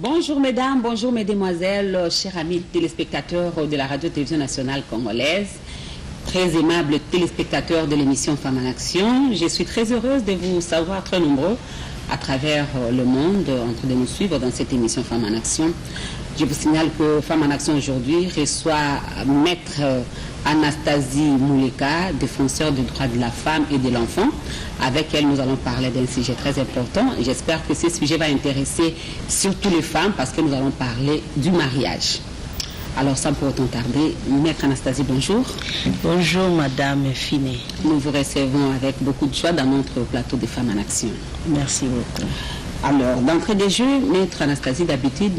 Bonjour mesdames, bonjour mesdemoiselles, chers amis téléspectateurs de la radio-télévision nationale congolaise, très aimables téléspectateurs de l'émission Femmes en Action. Je suis très heureuse de vous savoir très nombreux à travers le monde en train de nous suivre dans cette émission Femmes en Action. Je vous signale que Femmes en Action aujourd'hui reçoit Maître Anastasie Mouleka, défenseur des droits de la femme et de l'enfant. Avec elle, nous allons parler d'un sujet très important. J'espère que ce sujet va intéresser surtout les femmes parce que nous allons parler du mariage. Alors, sans pour autant tarder, Maître Anastasie, bonjour. Bonjour, Madame Finet. Nous vous recevons avec beaucoup de joie dans notre plateau de Femmes en Action. Merci beaucoup. Alors, d'entrée de jeu, Maître Anastasie, d'habitude,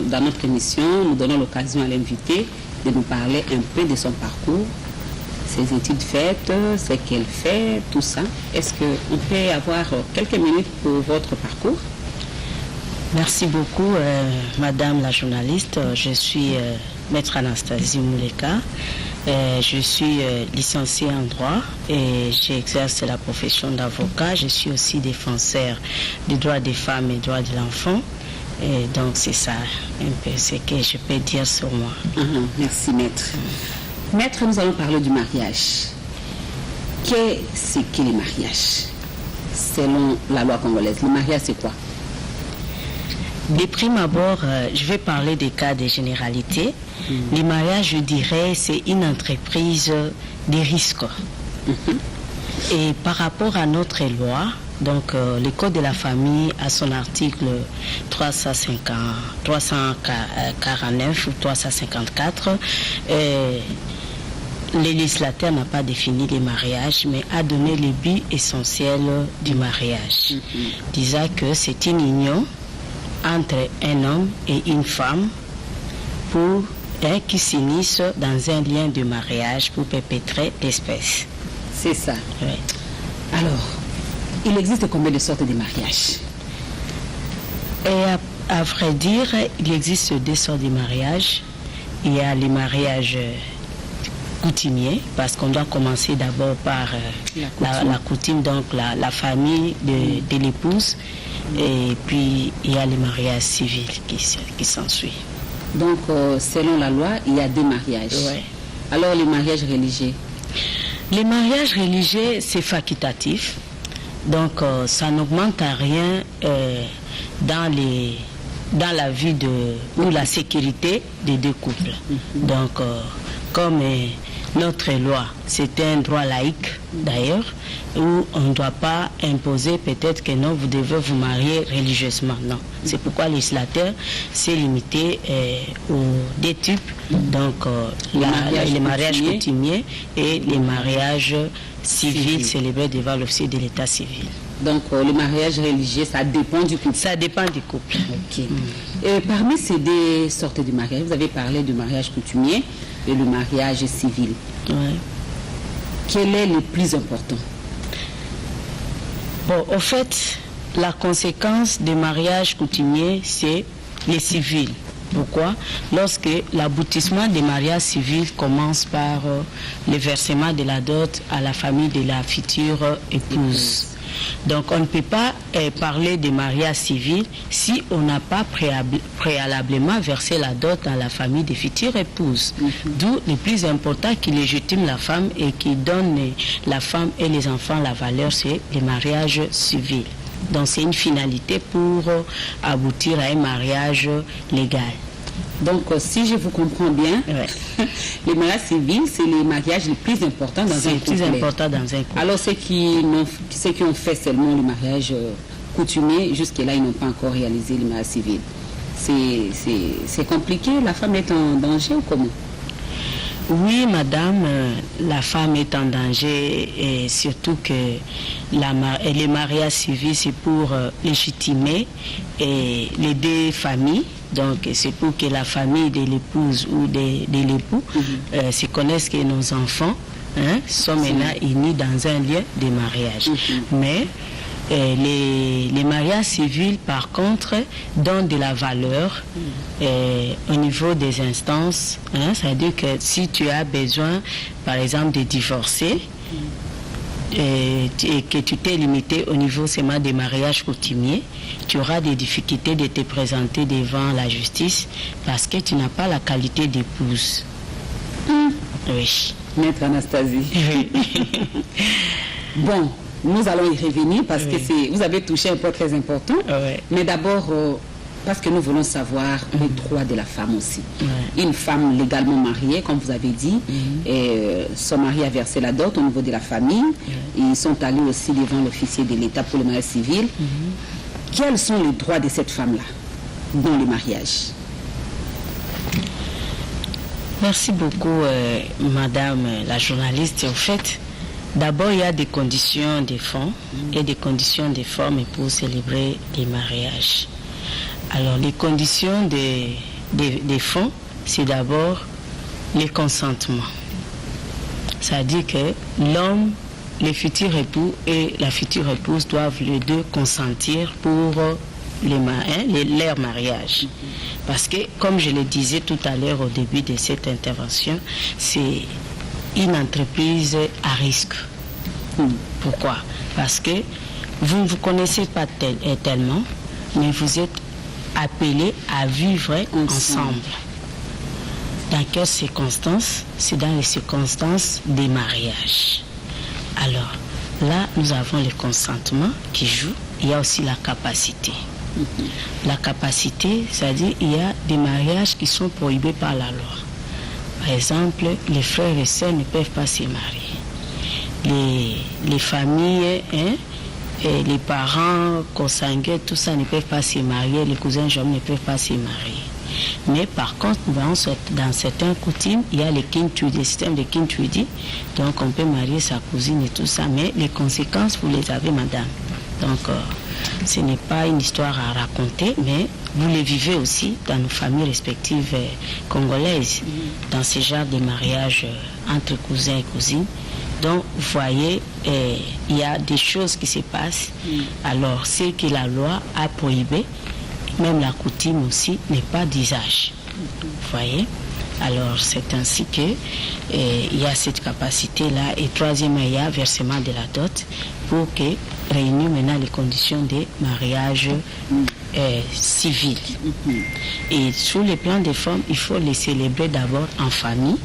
dans notre émission, nous donnons l'occasion à l'invité de nous parler un peu de son parcours, ses études faites, ce qu'elle fait, tout ça. Est-ce qu'on peut avoir quelques minutes pour votre parcours? Merci beaucoup, Madame la journaliste. Je suis Maître Anastasie Mouleka. Je suis licenciée en droit et j'exerce la profession d'avocat. Je suis aussi défenseur des droits des femmes et des droits de l'enfant. Et donc c'est ça un peu ce que je peux dire sur moi. Merci Maître. Maître, nous allons parler du mariage. Qu'est-ce que le mariage? Selon la loi congolaise, le mariage c'est quoi? De prime abord, je vais parler des cas de généralité. Le mariage, je dirais, c'est une entreprise de risques. Et par rapport à notre loi, donc le Code de la famille, à son article 349 ou 354, le législateur n'a pas défini les mariages, mais a donné le but essentiel du mariage, disant que c'est une union entre un homme et une femme qui s'unissent dans un lien de mariage pour perpétrer l'espèce. C'est ça. Oui. Alors, il existe combien de sortes de mariages? Et à vrai dire, il existe deux sortes de mariages. Il y a les mariages coutumiers, parce qu'on doit commencer d'abord par la coutume, donc la famille de l'épouse. Et puis, il y a les mariages civils qui s'ensuivent. Donc, selon la loi, il y a deux mariages. Ouais. Alors, les mariages religieux? Les mariages religieux, c'est facultatif. Donc, ça n'augmente à rien dans la vie ou la sécurité des deux couples. Donc, comme notre loi, c'est un droit laïque d'ailleurs, où on ne doit pas imposer peut-être que non, vous devez vous marier religieusement. Non. C'est pourquoi le législateur s'est limité aux deux types, donc les mariages coutumiers et les mariages civils célébrés devant l'officier de l'état civil. Donc le mariage religieux, ça dépend du couple. Ça dépend du couple. Ok. Et parmi ces deux sortes de mariage, vous avez parlé du mariage coutumier et le mariage civil. Ouais. Quel est le plus important? Bon, au fait, la conséquence des mariages coutumiers, c'est les civils. Pourquoi? Lorsque l'aboutissement des mariages civils commence par le versement de la dot à la famille de la future épouse. Donc on ne peut pas parler de mariage civil si on n'a pas préalablement versé la dot à la famille des futures épouses. D'où le plus important qui légitime la femme et qui donne la femme et les enfants la valeur, c'est le mariage civil. Donc c'est une finalité pour aboutir à un mariage légal. Donc, si je vous comprends bien, les mariages civils, c'est les mariages les plus importants dans un couple. C'est le plus important dans un couple. Alors, ceux qui ont fait seulement le mariage coutumier, jusque-là, ils n'ont pas encore réalisé le mariage civil. C'est compliqué, la femme est en danger ou comment? Oui, madame, la femme est en danger et surtout que les mariages civils, c'est pour légitimer les deux familles. Donc, c'est pour que la famille de l'épouse ou de l'époux se connaissent que nos enfants sont maintenant unis dans un lien de mariage. Mais les mariages civils, par contre, donnent de la valeur au niveau des instances. C'est-à-dire que si tu as besoin, par exemple, de divorcer, et que tu t'es limité au niveau seulement des mariages coutumiers, tu auras des difficultés de te présenter devant la justice parce que tu n'as pas la qualité d'épouse. Oui. Maître Anastasie. Bon, nous allons y revenir parce que vous avez touché un point très important. Mais d'abord, parce que nous voulons savoir les droits de la femme aussi. Une femme légalement mariée, comme vous avez dit, son mari a versé la dot au niveau de la famille. Ils sont allés aussi devant l'officier de l'État pour le mariage civil. Quels sont les droits de cette femme-là dans le mariage? Merci beaucoup, madame la journaliste. En fait, d'abord, il y a des conditions des fonds et des conditions des formes pour célébrer les mariages. Alors, les conditions des fonds, c'est d'abord le consentement. C'est-à-dire que l'homme, le futur époux et la future épouse doivent les deux consentir pour leur mariage. Parce que, comme je le disais tout à l'heure au début de cette intervention, c'est une entreprise à risque. Pourquoi? Parce que vous ne vous connaissez pas tellement, mais vous êtes appelés à vivre ensemble. Dans quelles circonstances? C'est dans les circonstances des mariages. Alors, là, nous avons le consentement qui joue. Il y a aussi la capacité. La capacité, c'est-à-dire il y a des mariages qui sont prohibés par la loi. Par exemple, les frères et sœurs ne peuvent pas se marier. Les familles, et les parents consanguins, tout ça ne peuvent pas se marier. Les cousins jeunes ne peuvent pas se marier. Mais par contre, dans certains coutumes, il y a le système de Kintuidi. Donc on peut marier sa cousine et tout ça. Mais les conséquences, vous les avez, madame. Donc, ce n'est pas une histoire à raconter, mais vous les vivez aussi dans nos familles respectives congolaises, dans ce genre de mariage entre cousins et cousines. Donc, vous voyez, il y a des choses qui se passent. Alors, ce que la loi a prohibé, même la coutume aussi, n'est pas d'usage. Vous voyez? Alors, c'est ainsi que il y a cette capacité-là. Et troisièmement, il y a versement de la dot pour que réunir maintenant les conditions de mariage civil. Et sur le plan des formes, il faut les célébrer d'abord en famille,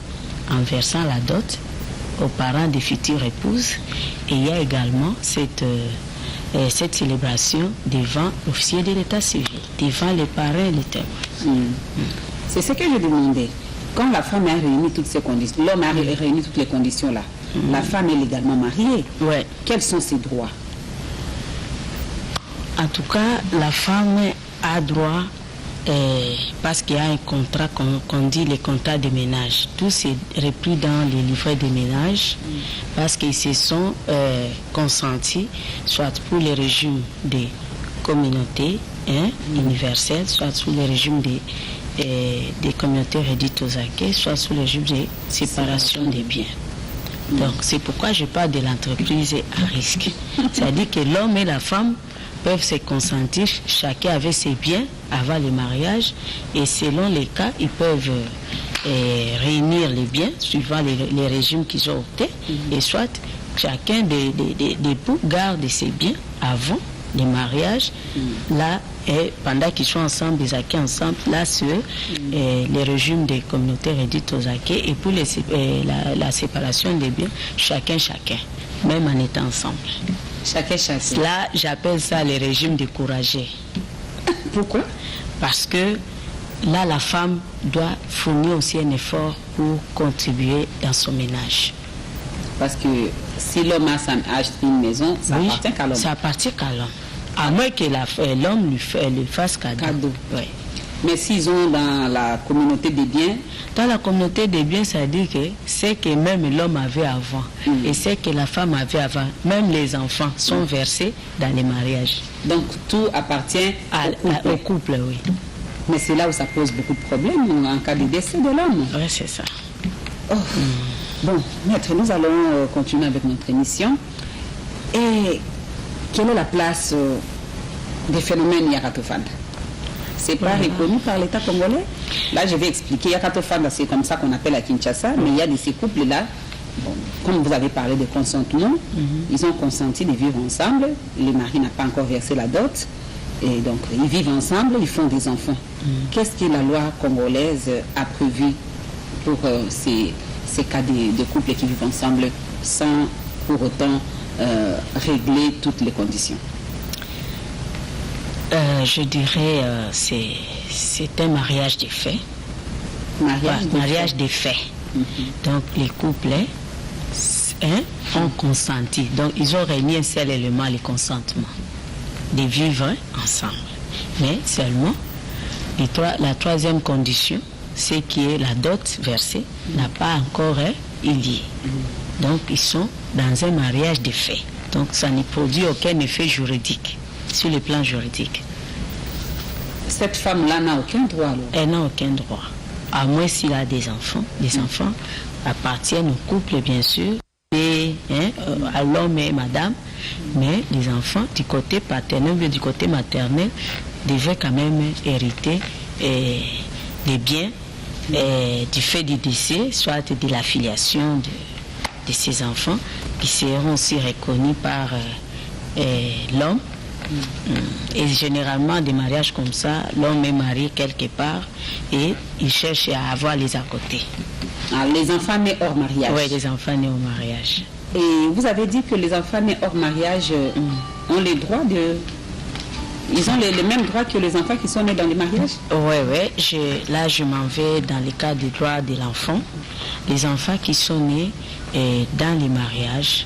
en versant la dot aux parents des futures épouses. Et il y a également cette célébration devant l'officier de l'état civil, devant les parents et les témoins. C'est ce que je demandais. Quand la femme a réuni toutes ces conditions, l'homme a réuni toutes les conditions là, la femme est légalement mariée. Quels sont ses droits? En tout cas, la femme a droit, parce qu'il y a un contrat qu'on dit les contrats de ménage. Tout c'est repris dans les livrets de ménage parce qu'ils se sont consentis, soit pour le régime des communautés universelles, soit sous le régime des communautés rédites aux acquis, soit sous le régime de séparation des biens. Donc c'est pourquoi je parle de l'entreprise à risque. C'est-à-dire que l'homme et la femme peuvent se consentir, chacun avec ses biens avant le mariage, et selon les cas, ils peuvent réunir les biens suivant les régimes qu'ils ont optés, et soit chacun des époux garde ses biens avant le mariage, là, et pendant qu'ils sont ensemble, des acquis ensemble, là, sur les régimes des communautés réduites aux acquis, et pour la séparation des biens, chacun, même en étant ensemble. Chacun. Là, j'appelle ça les régimes découragés. Pourquoi? Parce que là, la femme doit fournir aussi un effort pour contribuer dans son ménage. Parce que si l'homme a acheté une maison, ça appartient qu'à l'homme. Ça appartient qu'à l'homme. À moins que l'homme lui fasse cadeau. Oui. Mais s'ils ont dans la communauté des biens... Dans la communauté des biens, ça veut dire que c'est que même l'homme avait avant et c'est que la femme avait avant. Même les enfants sont versés dans les mariages. Donc tout appartient au couple, oui. Mais c'est là où ça pose beaucoup de problèmes en cas de décès de l'homme. Oui, c'est ça. Bon, maître, nous allons continuer avec notre émission. Et quelle est la place des phénomènes Yakatofanda? C'est pas reconnu par l'État congolais. Là, je vais expliquer. Yakatofanda, c'est comme ça qu'on appelle à Kinshasa, mais il y a de ces couples-là, bon, comme vous avez parlé de consentement, ils ont consenti de vivre ensemble. Le mari n'a pas encore versé la dot. Et donc, ils vivent ensemble, ils font des enfants. Qu'est-ce que la loi congolaise a prévu pour ces cas de couples qui vivent ensemble sans pour autant régler toutes les conditions? Je dirais c'est un mariage des faits. Mariage des faits. Donc les couples ont consenti. Donc ils ont réuni un seul élément, le consentement, de vivre ensemble. Mais seulement la troisième condition, c'est que la dot versée n'a pas encore eu lieu. Donc ils sont dans un mariage des faits. Donc ça ne produit aucun effet juridique, sur le plan juridique. Cette femme-là n'a aucun droit alors? Elle n'a aucun droit. À moins s'il a des enfants. Les enfants appartiennent au couple, bien sûr, et à l'homme et madame. Mais les enfants, du côté paternel ou du côté maternel, devaient quand même hériter des biens du fait du décès, soit de la filiation de ces enfants, qui seront aussi reconnus par l'homme. Et généralement, des mariages comme ça, l'homme est marié quelque part et il cherche à avoir les à côté. Ah, les enfants nés hors mariage? Oui, les enfants nés hors mariage. Et vous avez dit que les enfants nés hors mariage ont les droits de... Ils ont les mêmes droits que les enfants qui sont nés dans les mariages? Oui. Là, je m'en vais dans le cas des droits de l'enfant. Les enfants qui sont nés dans les mariages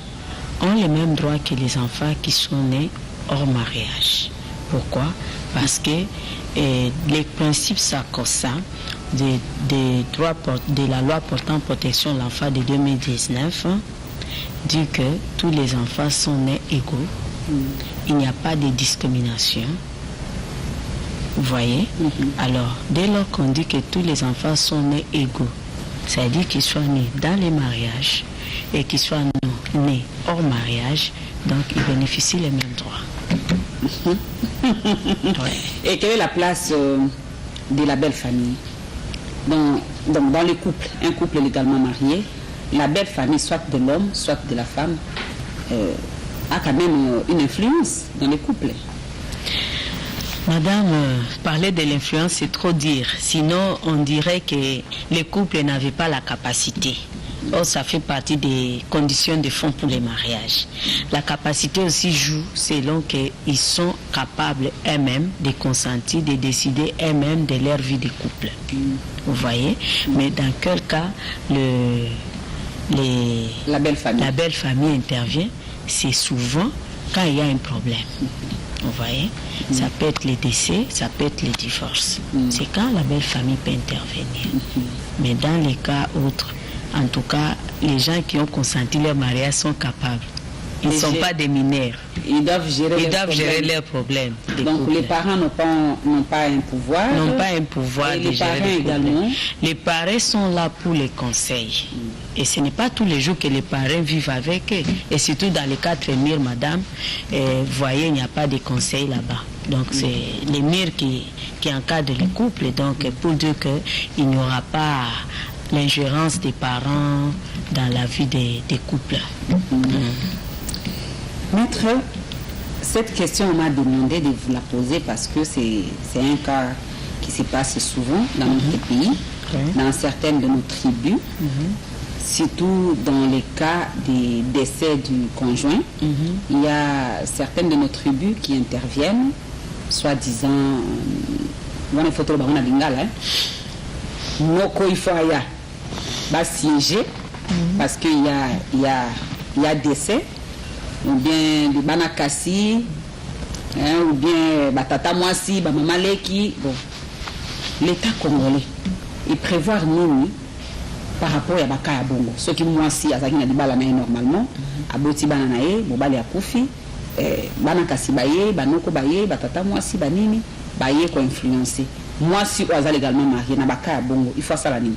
ont les mêmes droits que les enfants qui sont nés hors mariage. Pourquoi? Parce que les principes sacro-saints de la loi portant protection de l'enfant de 2019 dit que tous les enfants sont nés égaux. Il n'y a pas de discrimination. Vous voyez? Alors, dès lors qu'on dit que tous les enfants sont nés égaux, ça veut dire qu'ils soient nés dans les mariages et qu'ils soient nés hors mariage, donc ils bénéficient les mêmes droits. Et quelle est la place de la belle famille dans les couples? Un couple légalement marié, la belle famille, soit de l'homme, soit de la femme, a quand même une influence dans les couples. Madame, parler de l'influence, c'est trop dire. Sinon, on dirait que les couples n'avaient pas la capacité. Or, ça fait partie des conditions de fond pour les mariages. La capacité aussi joue selon qu'ils sont capables eux-mêmes de consentir, de décider eux-mêmes de leur vie de couple. Vous voyez? Mais dans quel cas la belle famille intervient? C'est souvent quand il y a un problème. Vous voyez? Ça peut être les décès, ça peut être les divorces. C'est quand la belle famille peut intervenir. Mais dans les cas autres, en tout cas, les gens qui ont consenti leur mariage sont capables. Ils ne sont pas des mineurs. Ils doivent gérer leurs problèmes. Donc les parents n'ont pas un pouvoir. N'ont pas un pouvoir et de les gérer parents également. Les parents sont là pour les conseils. Et ce n'est pas tous les jours que les parents vivent avec eux. Et surtout dans les cas très mûrs, madame, vous voyez, il n'y a pas de conseils là-bas. Donc c'est les mûrs qui encadrent les couples. Donc pour dire qu'il n'y aura pas l'ingérence des parents dans la vie des couples. Maître, cette question, on m'a demandé de vous la poser parce que c'est un cas qui se passe souvent dans notre pays, dans certaines de nos tribus, surtout dans les cas des décès du conjoint. Il y a certaines de nos tribus qui interviennent, soi-disant, il faut trop de lingala, Moko Ifoaya va siéger parce qu'il y a décès, ou bien le banakasi, ou bien batata moisi, maman leki. Bon, l'État congolais, il prévoit nous par rapport à Baka Bongo. Ceux qui moisi, à Zaki Nadibala normalement, à Boti Bananae, Bobali Akoufi, banakasi baye, banoko baye, batata moisi, banini, baye ko influencer. Moi, si on a légalement marié, na Baka Bongo, il faut ça la nuit.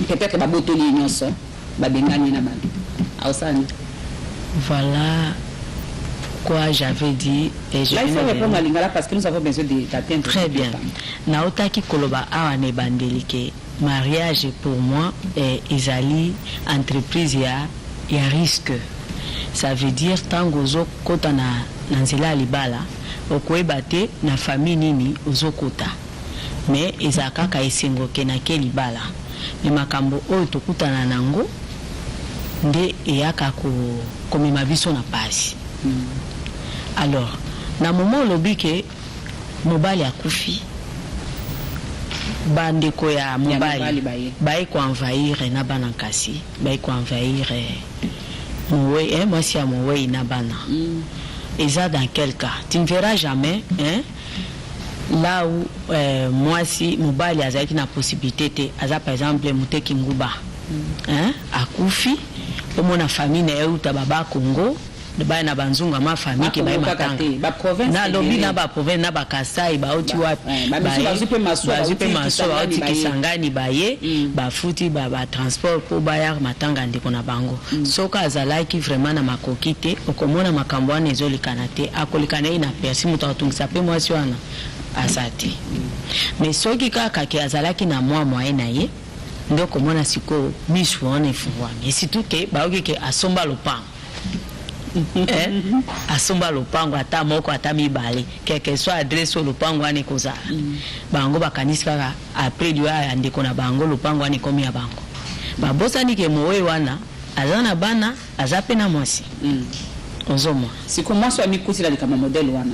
Peut-être que Babotoli Nyonso, Babengani na Bandi. Voilà quoi j'avais dit. Et je là, il faut répondre à Lingala parce que nous avons besoin d'atteindre. Très bien. Naotaki Koloba Awane Bandelike, mariage pour moi ezali entreprise ya risque. Ça veut dire tango ozo kota na nzela libala okoyeba te na famille nini ozo kota. Mais ezaka ka esengo ke na ke libala. Mais makambo oyo tokutana nango nde eyaka komema biso na pasi. Alors na moment lobi ke mobali akufi bandeko ya mobali baye ko envahir na bana kasi baye ko envahir moi si à mon na bana. Et ça dans quel cas tu ne verras jamais là où moi si mobali azaki na possibilité aza par exemple muteki nguba akufi omona famille na euta baba Congo ba na banzunga ma famille ke ba matanga ba province na lobi na ba province na ba Kasai ba oti wapi ba zupe maso oti Kisangani baye ba futi ba transport po ba ya matanga ndiko na bango soka azalaki vraiment na makokite okomona makambo wana ezolikana te akolikana ina persi muto atungisa pe mwasi wana asati mais soki kaka ke azalaki na moyen na ye ndoko mona siko misu wana ifungwa mais surtout ke baoki ke asomba lopango asomba lopango ata moko ata mibale quelque soit adresse lopango ane koza bango bakanisika après lui andeko na bango lopango ane komi ya bango babosani ke mowe wana azana bana azape na mwasi ozoma siko mwasi amikuti la kama model wana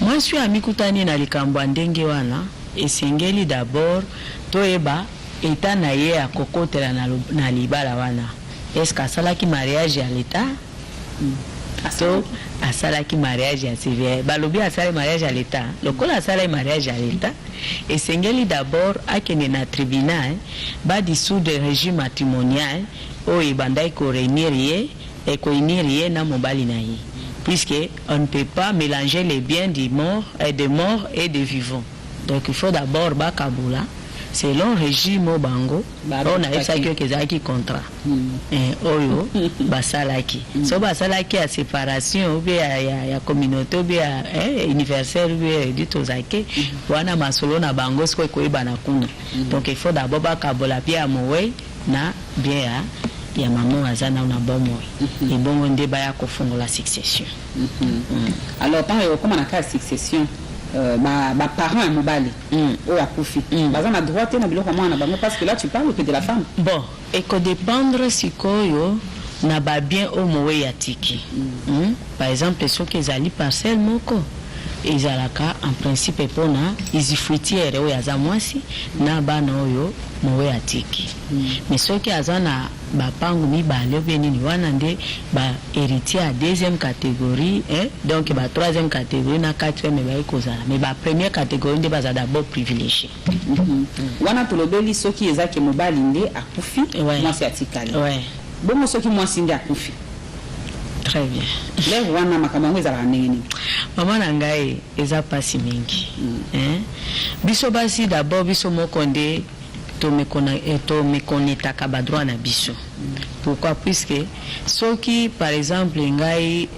mwasi amikutani na likambo ndenge wana esengeli d'abord toyeba eta na ye akokotela na libala wana. Est-ce qu'asalaki mariage à l'état? So asalaki mariage à civil. Balobi asali mariage à l'état. Lokola asali mariage à l'état. Et sengeli d'abord akene na tribunal ba dissoudre le régime matrimonial o ibandai ko réunir na mobali na ye. Puisque on ne peut pas mélanger les biens des morts et des vivants. Donc il faut d'abord bakabula selon régime au bango on a ça que ezaki contrat oyo basalaki so basalaki à séparation ou bien ya communauté ou bien universel ou bien dit ozake wana masolo na bango siko koyeba na kuna donc il faut d'abord bakabola bien mowe na bien ya maman azana na bomo et bongo nde ba ya kofungola succession. Alors par comment na cas succession ma parents mobali ou akufi bazana droit na biloko mwana bango parce que là tu parles que de la femme. Bon et que dépendre sikoyo na ba bien au mowe ya tiki par exemple ceux qui zali parcelle moko ezalaka en principe pona izifuitiere oyo aza mwasi na bana oyo mowe ya tiki mais ceux qui azana bapangu mibale benini wana nde ba héritier à deuxième catégorie donc ba troisième catégorie na quatrième ba ikozala mais ba première catégorie nde baza d'abord privilégié wana tolobeli soki ezaki mobali nde akufi mwasi atikali bongo soki mwasi nde akufi. Très bien. Les wana makambo ezala nini? Maman na ngai eza pasi mingi. Biso basi d'abord biso mokonde to mekoneta ka ba droit na biso. Pourquoi? Puisque soki par exemple ngai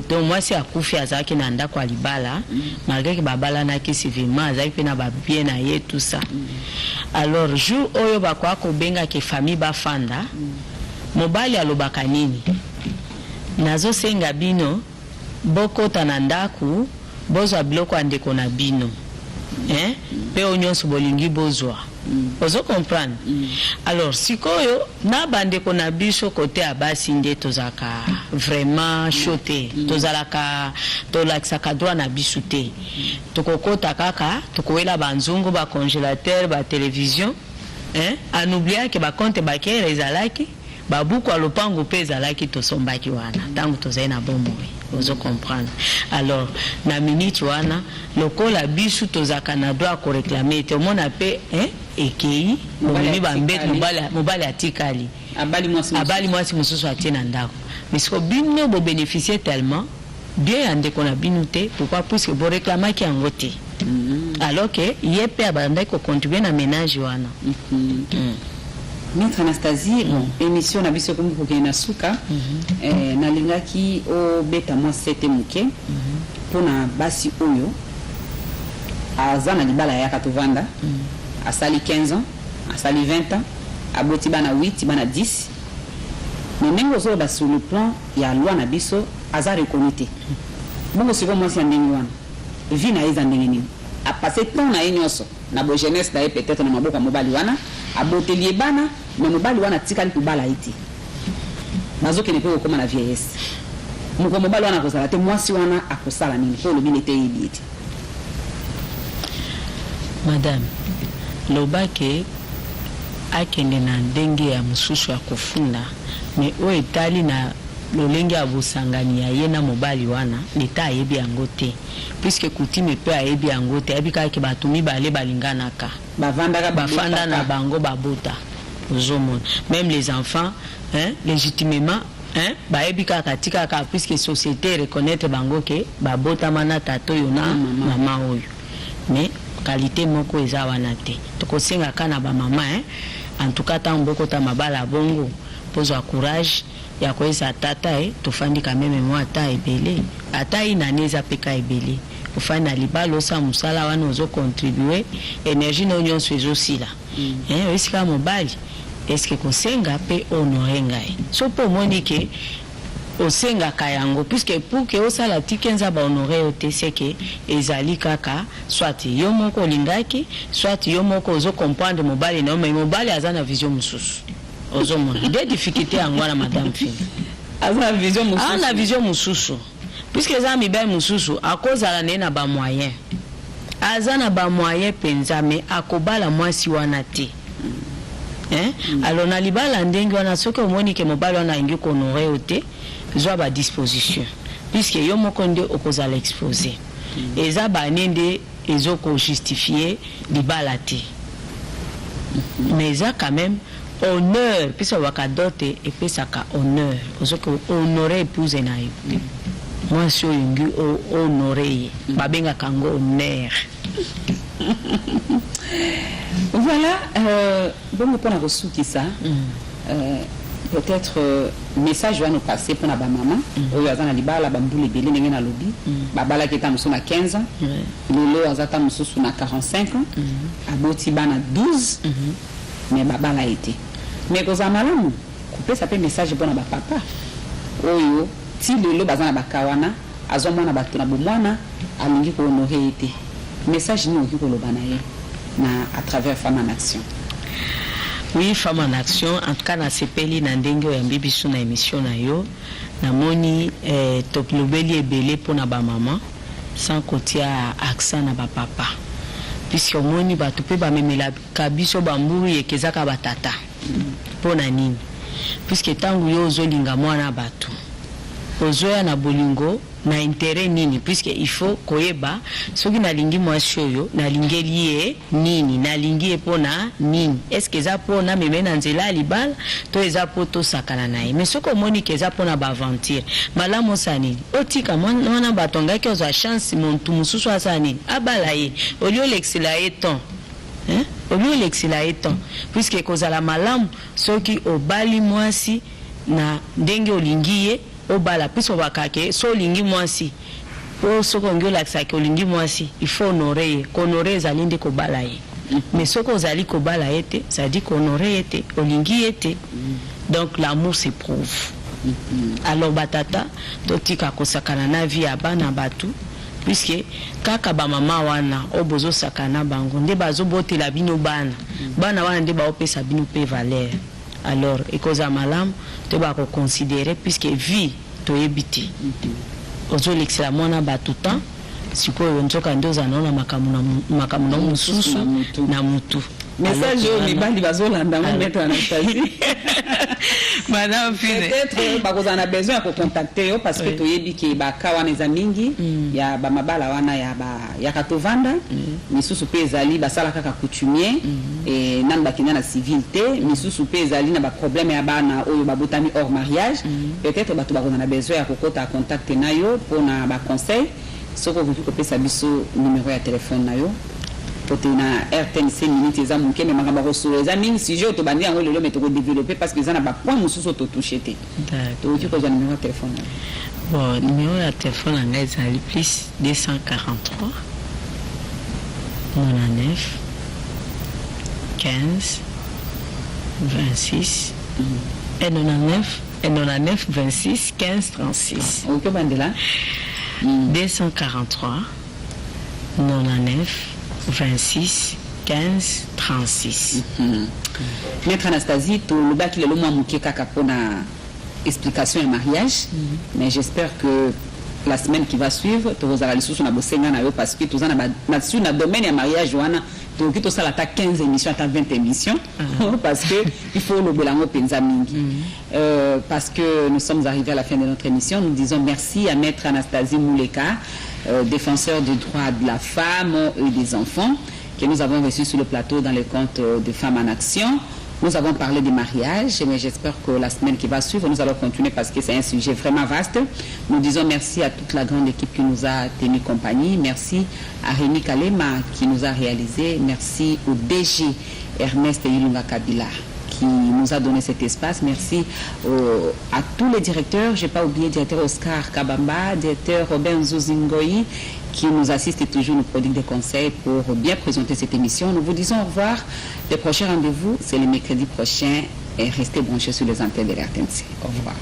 donc moi si akufi azaki na ndako alibala malgré que babala na ki civilement azaki na ba bien na ye tout ça. Alors jour oyo ba kwa ko benga ke famille ba fanda mobali alobaka nini? Nazo senga bino boko tanandaku bozwa biloko andeko na bino pe onyonso bolingi bozwa ozo comprendre alors sikoyo na bandeko na biso côté abasi nde tozaka vraiment choté tozalaka tolaksaka droit na biso te tokokota kaka tokoela banzungu ba congélateur ba télévision en oubliant que ba compte bancaire ezalaki babuku alopango pe ezalaki tosombaki wana tango tozai na bomoi ozo comprendre alors na minute wana lokola bisu tozaka na droit ko réclamer te mona pe ekei mobali bambet mobali atikali abali mwasi mususu atie na ndako mais ko bino bo bénéficier tellement bien ande ko na binute pourquoi puisque bo réclamer ki yango te alors que yepe abandai ko contribuer na ménage wana. Maître Anastasie, émission na biso comme kokena suka na lingaki o beta mo sete muke pona basi oyo azana libala ya katovanda asali 15 ans, asali 20 ans, aboti bana 8, bana 10. Mais même sur le plan, il y a loi na biso, aza reconnu. Bon, c'est comme moi si on est vie na isa ndengeni. A passer temps na enyoso, na bo jeunesse na peut-être na maboka mobali wana, abotelier bana, na mobali wana tikali ku bala iti. Nazo ke ne peut comme na vieillesse. Mon mobali wana kozala te mwasi wana akosala nini pour le bilete yibiti. Madame, lobake akende na ndenge ya mususu ya kufunda, me o etali na lolenge ya busangani ya ye na mobali wana leta ayebi yango te, puisque coutume pe ayebi yango te, ayebi kaka ke bato mibale balinganaka bafanda na bango babota ozomona. Même les enfants légitimement bayebi kaka tika kaka, puisque société reconnaître bango ke babota mana tato yo na mama oyo, mais qualité moko eza wana te. Tokosenga kana ba mama en tout cas tant beaucoup ta mabala bongo pose courage ya koisa tata tofandi quand même moi ata ebele ata inaneza peka ebele ofana libalo sa musala wana ozo contribuer énergie no nyonso ezosila esika mobali est-ce que kosenga pe honorer ngai so po monike osenga kayango, puisque pour que osala tikenza ba honorer ote c'est que ezali kaka soit yo moko lingaki, soit yo moko ozo comprendre mobali na mais mobali azana vision mususu ozomona des difficultés angwana madame fille azana vision mususu ana vision mususu, puisque za mibali mususu akozala na ba moyen azana ba moyen penza mais akobala mwasi wana te. Alors na libala ndenge wana soki omoni ke mobali wana ingi ko honorer ote zo ba disposition, puisque yo moko nde okozala exposé eza ba nende ezoko justifier libala te, mais ça quand même honneur, puisque wakadote epesaka honneur ozoko honorer épouse na yo. Moi so ingi honorer babenga kango honneur. Voilà, bon pour la ressource qui ça. Peut-être message va nous passer pour la maman. Au yazana libala bamboule belé n'engé na lobby. Babala qui est à na 15 ans. Lolo azata mususu na 45 ans. Aboti bana 12. Mais babala été. Mais quand ça malamu, couper ça peut message pour na papa. Oyo ti lolo bazana bakawana azomona batuna bomwana alingi ko honorer été. Message ni oki ko lobana ye na à travers Femme en Action. Oui, Femme en Action, en tout cas na sepeli na ndenge ya mbibisu na émission na yo na moni top lobeli ebele pona ba maman sans kotia accent na ba papa, puisque moni batu pe ba memela kabiso bamburu yekezaka batata pona nini, puisque tangu yo ozolinga mwana batu ozoya na bolingo na intérêt nini, puisque il faut koyeba soki nalingi mwasi oyo nalingeli ye nini, nalingi pona nini, est-ce que eza pona meme na nzela libala to eza po to sakana na ye. Mais soko moni ke eza pona ba aventure malamu sanini otika mwana batongaki oza chance muntu mususu asani abala ye olio lexila ye ton olio lexila ye ton, puisque kozala malamu soki obali mwasi na ndenge olingi ye obala piso bakake so lingi mwasi o soko ngio laksaki olingi mwasi il faut honorer honorer zalinde ko bala ye. Mais soko zali ko bala ete ça dit honorer ete olingi ete. Donc l'amour s'éprouve. Alors batata totika kosakana na vie ya bana batu, puisque kaka ba mama wana obozo sakana bango nde bazo botela bino bana bana wana nde ba opesa bino pe valeur. Alors ekoza malam to ba ko considérer, puisque vie to ebiti ozo lexela mona ba tout temps sikoyo nzoka ndoza naona makamu na mususu na mutu. Message au mibali bazolanda mo mettre en Italie. Madame Fine, peut-être parce qu'on a besoin de contacter parce que toyebi ki ba kawana za mingi ya ba mabala wana ya katovanda misusu pe ezali basala kaka coutumier et namba kinya na civilité misusu pe ezali na ba problème ya bana oyo babotami hors mariage. Peut-être batu ba a besoin ya kokota contacter nayo pour na ba conseil soko ko kopesa biso numéro ya téléphone nayo na RTNC minutes za muke mais makamba ko so za mingi sujet to bandi yango lelo metoko développer parce que ça n'a pas point mususu to toucher te. Donc tu peux donner numéro de téléphone. Bon, numéro de téléphone en est plus 243 99 15 26 et 99 26 15 36. Ok, Bandela. 243 99 26 15 36. Maître Anastasie, tout le bac, il est le moins mouké kakapona explication et mariage, mais j'espère que la semaine qui va suivre, tu vas aller sur la bossena parce que tout ça na sur le domaine du mariage, Joanna, tu as ça 15 émissions, à 20 émissions, parce que il faut le belango penza mingi. Parce que nous sommes arrivés à la fin de notre émission, nous disons merci à Maître Anastasie Mouleka, défenseur des droits de la femme et des enfants, que nous avons reçu sur le plateau dans le compte de Femmes en Action. Nous avons parlé du mariage, mais j'espère que la semaine qui va suivre, nous allons continuer parce que c'est un sujet vraiment vaste. Nous disons merci à toute la grande équipe qui nous a tenu compagnie. Merci à Rémi Kalema qui nous a réalisé. Merci au DG Ernest Ilunga Kabila qui nous a donné cet espace. Merci à tous les directeurs. Je n'ai pas oublié le directeur Oscar Kabamba, directeur Robin Zouzingoyi, qui nous assiste toujours, nous prodigue des conseils pour bien présenter cette émission. Nous vous disons au revoir. Le prochain rendez-vous, c'est le mercredi prochain. Et restez branchés sur les antennes de l'RTNC. Au revoir.